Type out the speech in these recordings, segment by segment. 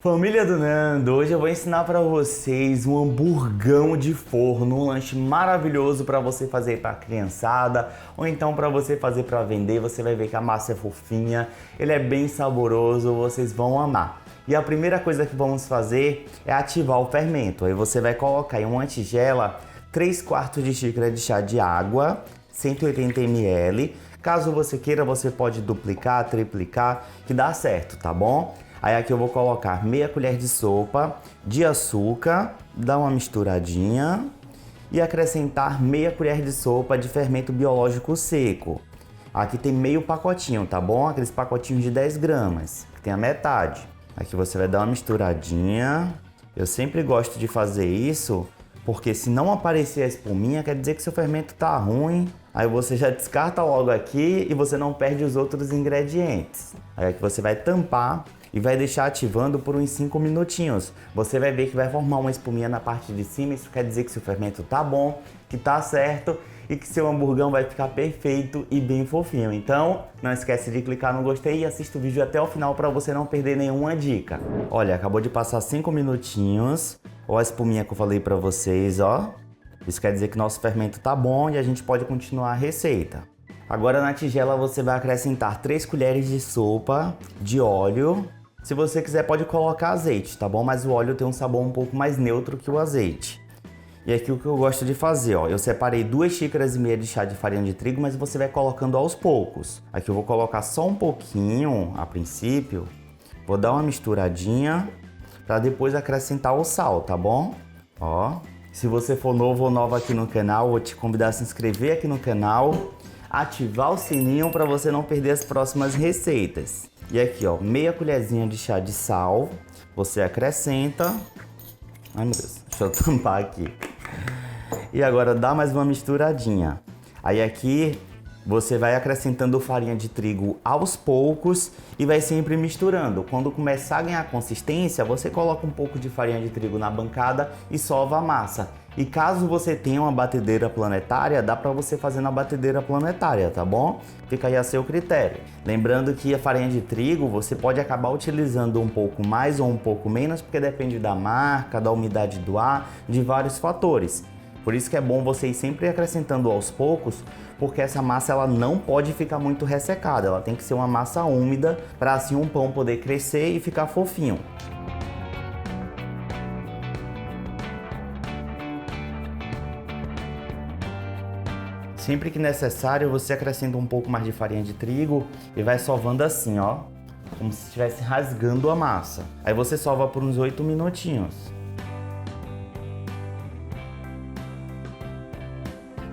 Família do Nando, hoje eu vou ensinar para vocês um hamburgão de forno, um lanche maravilhoso para você fazer para a criançada ou então para você fazer para vender. Você vai ver que a massa é fofinha, ele é bem saboroso, vocês vão amar. E a primeira coisa que vamos fazer é ativar o fermento. Aí você vai colocar em uma tigela 3/4 de xícara de chá de água, 180 ml. Caso você queira, você pode duplicar, triplicar, que dá certo, tá bom? Aí aqui eu vou colocar meia colher de sopa de açúcar, dar uma misturadinha e acrescentar meia colher de sopa de fermento biológico seco. Aqui tem meio pacotinho, tá bom? Aqueles pacotinhos de 10 gramas, que tem a metade. Aqui você vai dar uma misturadinha. Eu sempre gosto de fazer isso, porque se não aparecer a espuminha, quer dizer que seu fermento tá ruim. Aí você já descarta logo aqui e você não perde os outros ingredientes. Aí aqui você vai tampar e vai deixar ativando por uns 5 minutinhos. Você vai ver que vai formar uma espuminha na parte de cima, isso quer dizer que seu fermento tá bom, que tá certo e que seu hamburgão vai ficar perfeito e bem fofinho. Então, não esquece de clicar no gostei e assista o vídeo até o final para você não perder nenhuma dica. Olha, acabou de passar 5 minutinhos, ó a espuminha que eu falei para vocês, ó. Isso quer dizer que nosso fermento tá bom e a gente pode continuar a receita. Agora na tigela você vai acrescentar 3 colheres de sopa de óleo. Se você quiser pode colocar azeite, tá bom? Mas o óleo tem um sabor um pouco mais neutro que o azeite. E aqui o que eu gosto de fazer, ó, eu separei 2,5 xícaras de chá de farinha de trigo, mas você vai colocando aos poucos. Aqui eu vou colocar só um pouquinho a princípio, vou dar uma misturadinha para depois acrescentar o sal, tá bom? Ó, se você for novo ou nova aqui no canal, vou te convidar a se inscrever aqui no canal, ativar o sininho para você não perder as próximas receitas. E aqui, ó, meia colherzinha de chá de sal, você acrescenta. Ai meu Deus, deixa eu tampar aqui. E agora dá mais uma misturadinha. Aí aqui você vai acrescentando farinha de trigo aos poucos e vai sempre misturando. Quando começar a ganhar consistência, você coloca um pouco de farinha de trigo na bancada e sova a massa. E caso você tenha uma batedeira planetária, dá para você fazer na batedeira planetária, tá bom? Fica aí a seu critério. Lembrando que a farinha de trigo você pode acabar utilizando um pouco mais ou um pouco menos, porque depende da marca, da umidade do ar, de vários fatores. Por isso que é bom você ir sempre acrescentando aos poucos, porque essa massa ela não pode ficar muito ressecada, ela tem que ser uma massa úmida para assim um pão poder crescer e ficar fofinho. Sempre que necessário, você acrescenta um pouco mais de farinha de trigo e vai sovando assim, ó, como se estivesse rasgando a massa. Aí você sova por uns 8 minutinhos.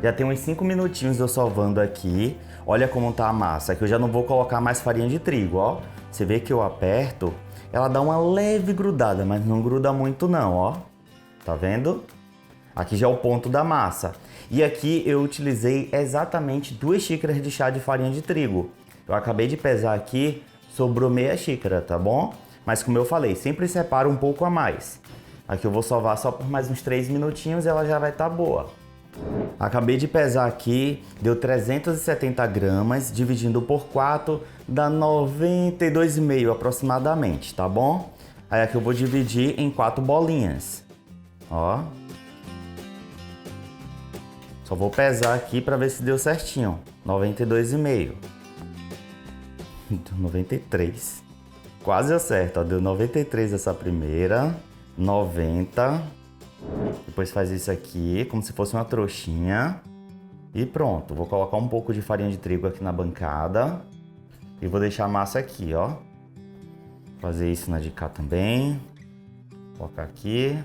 Já tem uns 5 minutinhos eu sovando aqui. Olha como tá a massa. Aqui eu já não vou colocar mais farinha de trigo, ó. Você vê que eu aperto, ela dá uma leve grudada, mas não gruda muito não, ó. Tá vendo? Aqui já é o ponto da massa. E aqui eu utilizei exatamente 2 xícaras de chá de farinha de trigo. Eu acabei de pesar aqui, sobrou meia xícara, tá bom? Mas como eu falei, sempre separa um pouco a mais. Aqui eu vou sovar só por mais uns 3 minutinhos e ela já vai estar boa. Acabei de pesar aqui, deu 370 gramas, dividindo por 4, dá 92,5 aproximadamente, tá bom? Aí aqui eu vou dividir em 4 bolinhas, ó. Só vou pesar aqui para ver se deu certinho. 92,5. 93. Quase acerta, ó. Deu 93 essa primeira. 90. Depois faz isso aqui, como se fosse uma trouxinha. E pronto. Vou colocar um pouco de farinha de trigo aqui na bancada. E vou deixar a massa aqui, ó. Fazer isso na de cá também. Colocar aqui.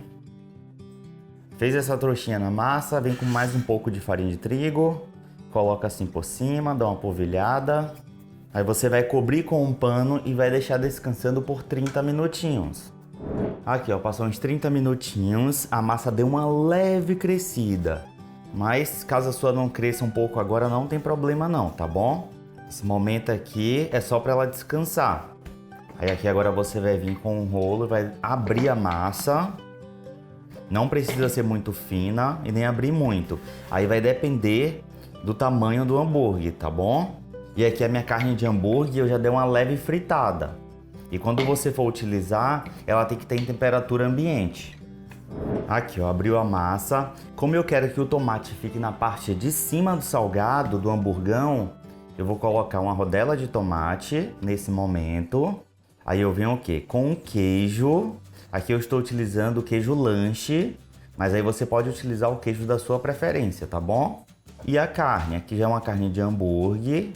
Fez essa trouxinha na massa, vem com mais um pouco de farinha de trigo, coloca assim por cima, dá uma polvilhada. Aí você vai cobrir com um pano e vai deixar descansando por 30 minutinhos. Aqui ó, passou uns 30 minutinhos, a massa deu uma leve crescida. Mas caso a sua não cresça um pouco agora, não tem problema não, tá bom? Esse momento aqui é só para ela descansar. Aí aqui agora você vai vir com um rolo e vai abrir a massa. Não precisa ser muito fina e nem abrir muito. Aí vai depender do tamanho do hambúrguer, tá bom? E aqui a minha carne de hambúrguer eu já dei uma leve fritada. E quando você for utilizar, ela tem que ter em temperatura ambiente. Aqui, ó, abriu a massa. Como eu quero que o tomate fique na parte de cima do salgado, do hamburgão, eu vou colocar uma rodela de tomate nesse momento. Aí eu venho o quê? Com o queijo. Aqui eu estou utilizando o queijo lanche, mas aí você pode utilizar o queijo da sua preferência, tá bom? E a carne, aqui já é uma carne de hambúrguer.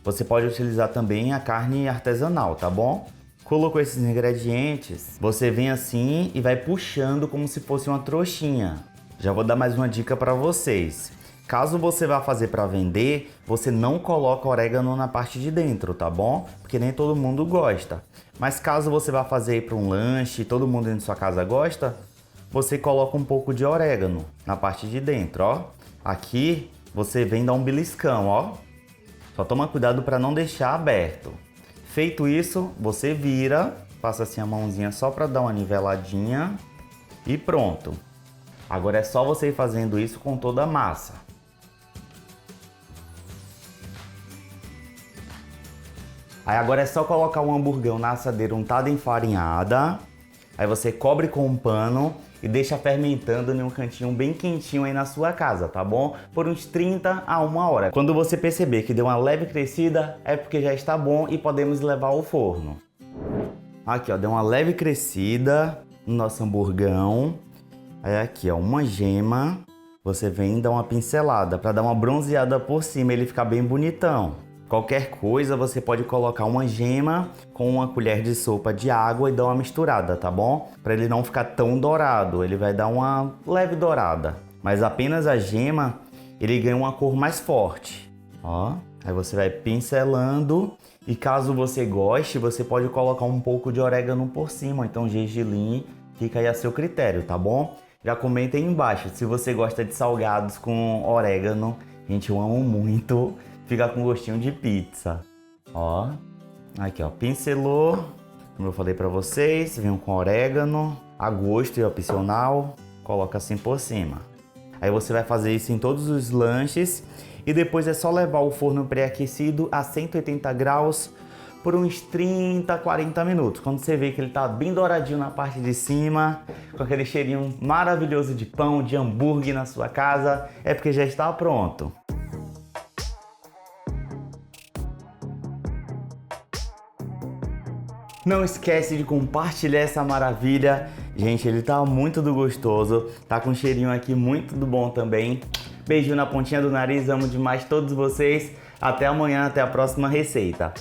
Você pode utilizar também a carne artesanal, tá bom? Colocou esses ingredientes, você vem assim e vai puxando como se fosse uma trouxinha. Já vou dar mais uma dica para vocês. Caso você vá fazer para vender, você não coloca orégano na parte de dentro, tá bom? Porque nem todo mundo gosta. Mas caso você vá fazer para um lanche e todo mundo em sua casa gosta, você coloca um pouco de orégano na parte de dentro, ó. Aqui você vem dar um beliscão, ó. Só toma cuidado para não deixar aberto. Feito isso, você vira, passa assim a mãozinha só para dar uma niveladinha e pronto. Agora é só você ir fazendo isso com toda a massa. Aí agora é só colocar o hamburgão na assadeira untada e enfarinhada. Aí você cobre com um pano e deixa fermentando em um cantinho bem quentinho aí na sua casa, tá bom? Por uns 30 a 1 hora. Quando você perceber que deu uma leve crescida, é porque já está bom e podemos levar ao forno. Aqui, ó, deu uma leve crescida no nosso hamburgão. Aí aqui, ó, uma gema. Você vem dar uma pincelada para dar uma bronzeada por cima e ele ficar bem bonitão. Qualquer coisa, você pode colocar uma gema com uma colher de sopa de água e dar uma misturada, tá bom? Para ele não ficar tão dourado, ele vai dar uma leve dourada. Mas apenas a gema, ele ganha uma cor mais forte. Ó, aí você vai pincelando e caso você goste, você pode colocar um pouco de orégano por cima, então gergelim, fica aí a seu critério, tá bom? Já comenta aí embaixo se você gosta de salgados com orégano. Gente, eu amo muito. Fica com gostinho de pizza. Ó, aqui ó, pincelou, como eu falei pra vocês, vem com orégano, a gosto e opcional, coloca assim por cima. Aí você vai fazer isso em todos os lanches e depois é só levar o forno pré-aquecido a 180 graus por uns 30, 40 minutos. Quando você vê que ele tá bem douradinho na parte de cima, com aquele cheirinho maravilhoso de pão, de hambúrguer na sua casa, é porque já está pronto. Não esquece de compartilhar essa maravilha. Gente, ele tá muito do gostoso. Tá com um cheirinho aqui muito do bom também. Beijo na pontinha do nariz. Amo demais todos vocês. Até amanhã, até a próxima receita.